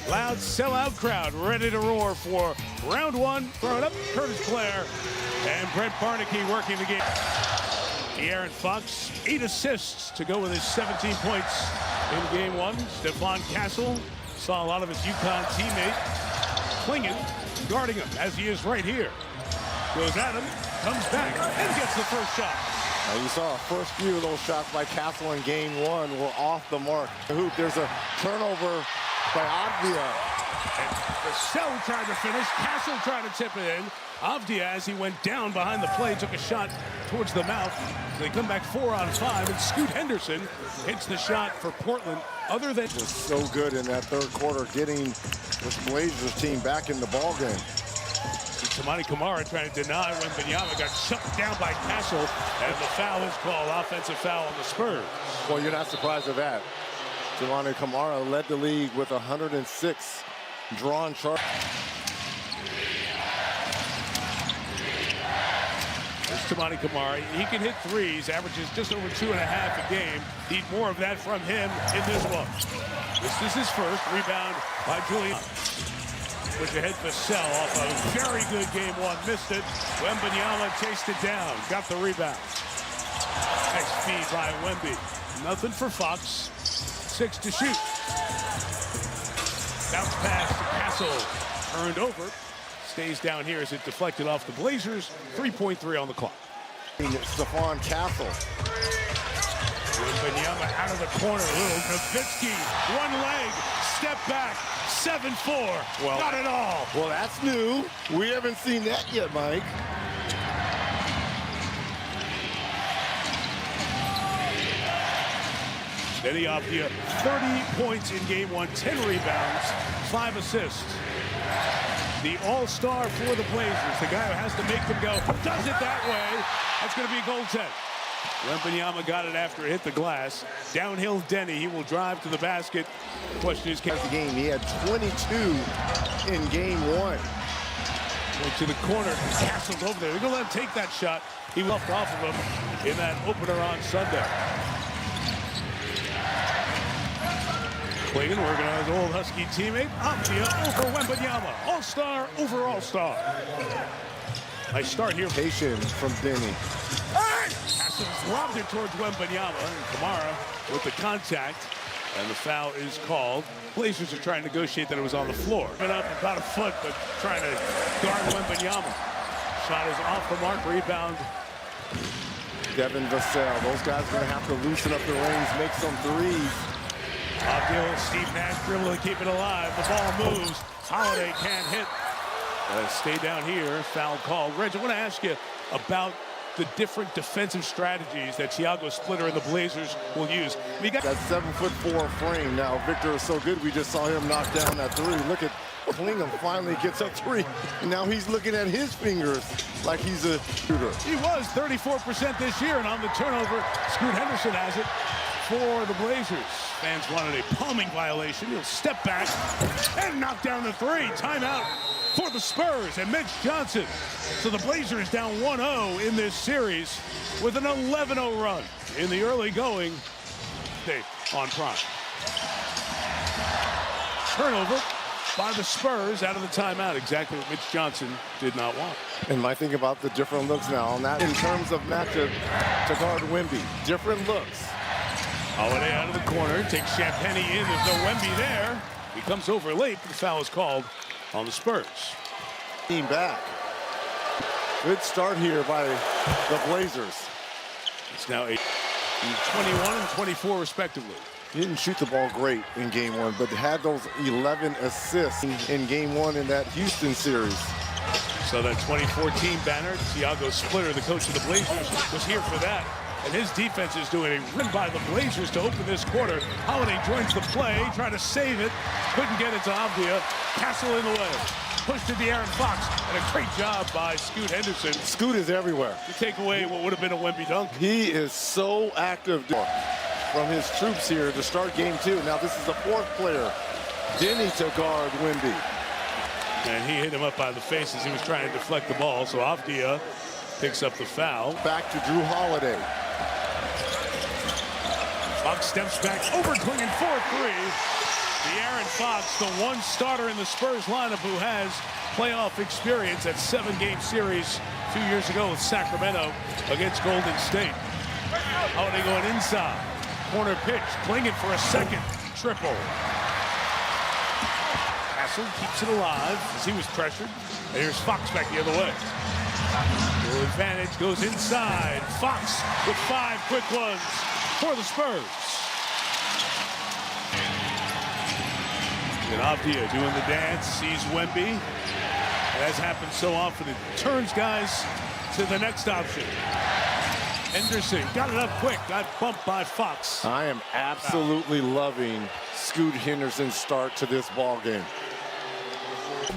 Loud sellout crowd ready to roar for round one. Throw it up, Curtis Blair and Brett Barnaky working the game. De'Aaron Fox, 8 assists to go with his 17 points in game one. Stephon Castle saw a lot of his UConn teammate Klingon guarding him as he is right here. Goes at him, comes back, and gets the first shot. Now you saw the first few of those shots by Castle in game one were off the mark. Hoop, there's a turnover by Avdia. Vassell tried to finish, Castle tried to tip it in. Avdia, as he went down behind the play, took a shot towards the mouth. They come back 4 on 5, and Scoot Henderson hits the shot for Portland. Other than was so good in that third quarter, getting this Blazers team back in the ball game. Tamani Kamara trying to deny when Wembanyama got shut down by Castle, and the foul is called, offensive foul on the Spurs. Well, you're not surprised at that. Tamani Kamara led the league with 106 drawn charges. There's Tamani Kamara. He can hit threes, averages just over 2.5 a game. Need more of that from him in this one. This is his first rebound by Julian. Push ahead Vassell off a very good game one. Missed it. Wembanyama chased it down. Got the rebound. Nice feed by Wemby. Nothing for Fox. 6 to shoot. Bounce pass to Castle. Turned over. Stays down here as it deflected off the Blazers. 3.3 on the clock. Stephon Castle. Wembanyama out of the corner. Little Nowitzki. One leg. Step back. 7-4. Well, not at all. Well, that's new. We haven't seen that yet, Mike. Eddie Avdia, 30 points in game one, 10 rebounds, 5 assists. The all-star for the Blazers, the guy who has to make them go, does it that way. That's going to be a goaltend. Wembanyama got it after it hit the glass. Downhill Denny, he will drive to the basket. The question is, the game, he had 22 in game one. Went to the corner, Castle's over there. They're going to let him take that shot. He left off of him in that opener on Sunday. Clayton working on his old Husky teammate. Avdia over Wembanyama. All-star over all-star. Nice start here. Patient from Denny. Castle's lobbed it towards Wembanyama. And Kamara with the contact. And the foul is called. Blazers are trying to negotiate that it was on the floor. Been up about a foot, but trying to guard Wembanyama. Shot is off the mark. Rebound. Devin Vassell. Those guys are going to have to loosen up the reins, make some threes. Avdia, Steve Nash dribble to keep it alive. The ball moves. Holiday can't hit. Stay down here. Foul called. Reg, I want to ask you about the different defensive strategies that Thiago Splitter and the Blazers will use. We got that 7'4" frame. Now Victor is so good. We just saw him knock down that three. Look at Klingham finally gets a three. And now he's looking at his fingers like he's a shooter. He was 34% this year, and on the turnover, Scoot Henderson has it for the Blazers. Fans wanted a palming violation. He'll step back and knock down the three. Timeout for the Spurs and Mitch Johnson. So the Blazers down 1-0 in this series with an 11-0 run in the early going on Prime. Turnover by the Spurs out of the timeout. Exactly what Mitch Johnson did not want. And my thing about the different looks now on that in terms of matchup to guard Wemby. Different looks. Holiday out of the corner, takes Champagny in. There's no Wemby there. He comes over late, but the foul is called on the Spurs. Team back. Good start here by the Blazers. It's now 21 and 24 respectively. He didn't shoot the ball great in game one, but had those 11 assists in game one in that Houston series. So that 2014 banner, Thiago Splitter, the coach of the Blazers, was here for that. And his defense is doing a run by the Blazers to open this quarter. Holiday joins the play, trying to save it. Couldn't get it to Avdia. Castle in the way. Push to De'Aaron Fox. And a great job by Scoot Henderson. Scoot is everywhere. To take away what would have been a Wemby dunk. He is so active from his troops here to start game two. Now this is the fourth player. Denny to guard Wemby. And he hit him up by the face as he was trying to deflect the ball. So Avdia picks up the foul. Back to Drew Holiday. Fox steps back over Klingham 4-3. De'Aaron Fox, the one starter in the Spurs lineup who has playoff experience at 7-game series 2 years ago with Sacramento against Golden State. Holiday going inside. Corner pitch, clinging for a second triple. Hassel keeps it alive as he was pressured. And here's Fox back the other way. The advantage goes inside. Fox with 5 quick ones for the Spurs. And Avdia doing the dance, sees Wemby. As happens so often, it turns guys to the next option. Henderson got it up quick, got bumped by Fox. I am absolutely loving Scoot Henderson's start to this ball game.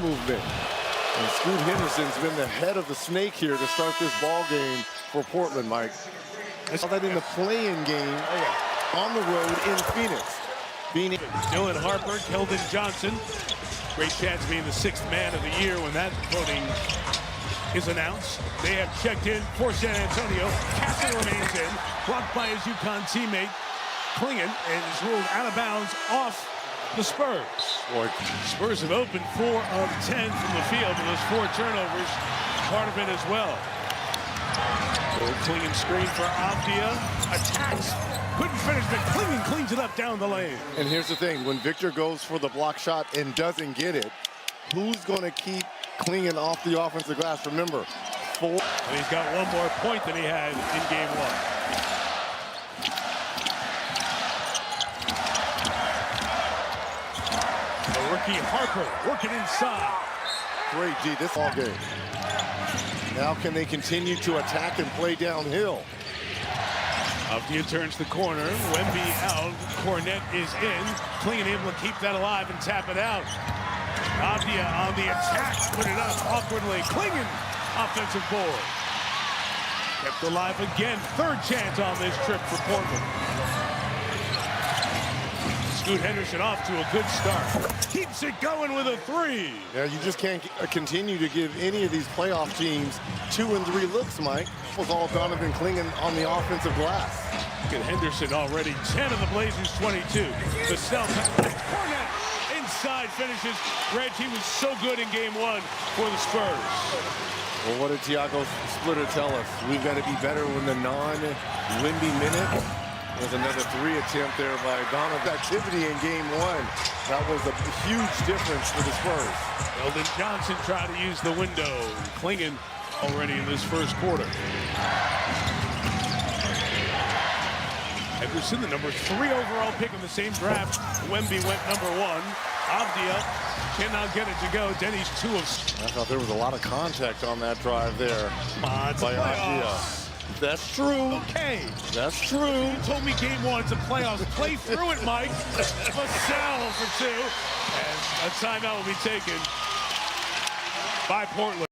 Movement. And Scoot Henderson's been the head of the snake here to start this ball game for Portland, Mike. I saw that in the play-in game on the road in Phoenix. Dylan Harper, Keldon Johnson. Great chance being the 6th man of the year when that voting is announced. They have checked in for San Antonio. Castle remains in, blocked by his UConn teammate Klingon, and is ruled out of bounds off the Spurs. Spurs have opened 4 of 10 from the field, and those 4 turnovers part of it as well. Klingon screen for Avdia. Attacks. Couldn't finish, but Klingon cleans it up down the lane. And here's the thing, when Victor goes for the block shot and doesn't get it, who's going to keep Klingon off the offensive glass? Remember, 4. And he's got 1 more point than he had in game 1. The rookie Harper working inside. Great D this ball game. Now can they continue to attack and play downhill? Avdia turns the corner. Wemby out. Cornette is in. Klingon able to keep that alive and tap it out. Avdia on the attack. Put it up awkwardly. Klingon offensive board. Kept alive again. 3rd chance on this trip for Portland. Scoot Henderson off to a good start. Keeps it going with a 3. Yeah, you just can't continue to give any of these playoff teams 2 and 3 looks, Mike. With all Donovan Klingon on the offensive glass. Look at Henderson already. 10 of the Blazers 22. The Cornette inside finishes. Reg, he was so good in game 1 for the Spurs. Well, what did Tiago Splitter tell us? We've got to be better when the non-Wemby minute. There's another 3 attempt there by Donovan's activity in game 1. That was a huge difference for the Spurs. Keldon Johnson tried to use the window. Klingon already in this first quarter. Henderson, the number 3 overall pick in the same draft. Wemby went number 1. Avdia cannot get it to go. Denny's 2 of... I thought there was a lot of contact on that drive there. Come on, it's by playoffs. Avdia. That's true. Okay. That's true. You told me game 1's a playoffs. Play through it, Mike. Vassell for 2. And a timeout will be taken by Portland.